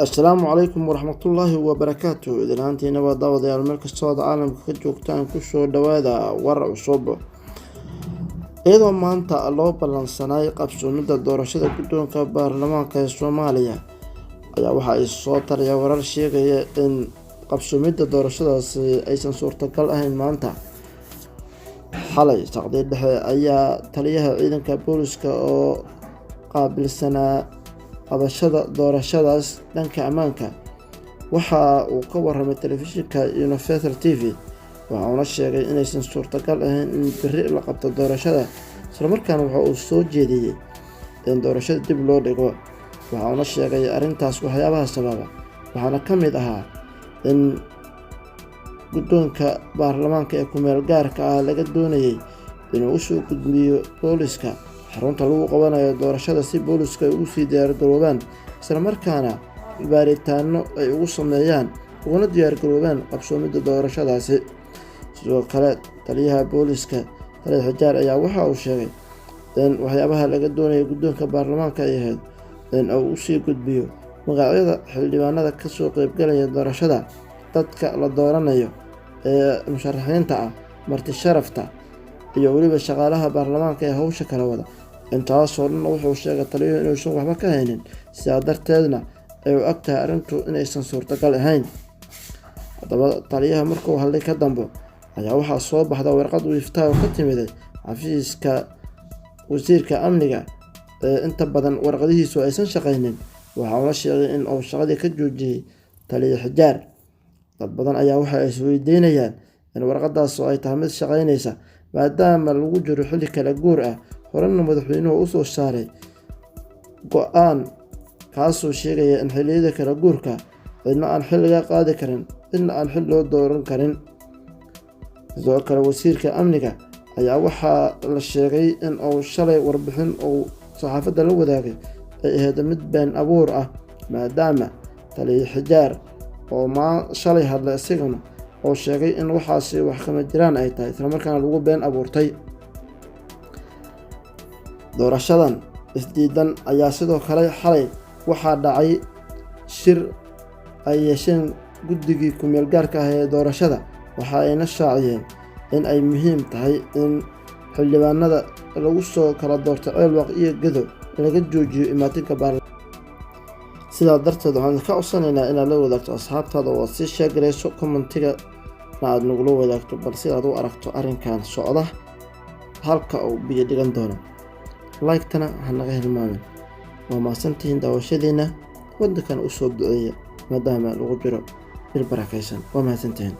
Assalaamu calaykum waraxmatullaahi wabarakaatuh. Idinhaantiina waa daawadayaal meel kastoo caalamka ka joogtaan kusoo dhawaada war cusub. Iyadoo maanta loo ballansanay qabsoomidda doorashada guddoonka baarlamaanka ee Soomaaliya ayaa waxa ay soo taraya warar sheegaya in qabsoomidda doorashadaasi aysan suurtagal ahayn maanta. Xalay saqdi dhexe ayaa taliyaha ciidanka booliska oo qaabilsanaa qabashada doorashadaas dhanka ammaanka waxa uu ka warramay telefishinka Universal TV. waxa uuna sheegay inaysan suurtagal ahayn in berri la qabto doorashada, isla markaana waxa uu soo jeediyey in doorashada dib loo dhigo. waxa uuna sheegay arrintaas waxyaabaha sababa waxaana ka mid ahaa in guddoonka baarlamaanka ee ku-meel gaarka ah laga doonayay inuu usoo gudbiyo booliska xarunta lagu qabanayo doorashada si booliska ay ugu sii diyaargaroobaan, isla markaana baaritaano ay ugu sameeyaan uguna diyaargaroobaan qabsoomidda doorashadaasi. sidoo kale taliyaha booliska Taliya Xijaar ayaa waxa uu sheegay in waxyaabaha laga doonaya guddoonka baarlamaanka ay ahayd in uu usii gudbiyo magacyada xildhibaanada kasoo qaybgalaya doorashada, dadka la dooranayo ee musharaxiinta ah, marti sharafta iyo weliba shaqaalaha baarlamaanka ee hawsha kala wada. intaasoo dhan wuxuu sheegay taliyuhu inuusan waxba ka haynin, sidaa darteedna ay u agtahay arrintu inaysan suurtagal ahayn. haddaba taliyaha markuu hadlay ka dambe ayaa waxaa soo baxda warqad wiiftaa oo ka timiday xafiiska wasiirka amniga ee inta badan warqadihiisu aysan shaqaynin. waxa uuna sheegay in uu shaqadii ka joojiyey Taliya Xijaar. dad badan ayaa waxa ay isweydiinayaan in warqadaas ay tahay mid shaqaynaysa maadaama lagu jiro xilli kala guur ah, horena madaxweynuhu u soo saaray go-aan kaasoo sheegaya in xilliyada kala guurka cidna aan xil laga qaadi karin, cidna aan xil loo dooran karin. sidoo kale wasiirka amniga ayaa waxaa la sheegay in uu shalay warbixin uu saxaafadda la wadaagay ay ahayd mid been abuur ah, maadaama Taliya Xijaar oo shalay hadlay isaguna oo sheegay in waxaasi wax kama jiraan ay tahay, isla markaana lagu been abuurtay. doorashadan isdiidan ayaa sidoo kale xalay waxaa dhacay shir ay yeesheen guddigii ku-meel gaarka ah ee doorashada. waxa ayna shaaciyeen in ay muhiim tahay in xildhibaanada lagu soo kala doorto Ceelwaq iyo Gedo laga joojiyo imaatinka baarlamaanka. sidaa darteed waxaan ka codsanaynaa inaad la wadaagto asxaabtaada oo aad sii sheegarayso commentiga aad nagula wadaagto, balse aad u aragto arrinkan socda halka uu biyo dhigan doono. like-tana ha naga hilmaamin. waa mahadsantihiin daawashadiina. waddankan u soo duceeya maadaama lagu jiro bil barakaysan. waa mahadsantihiin.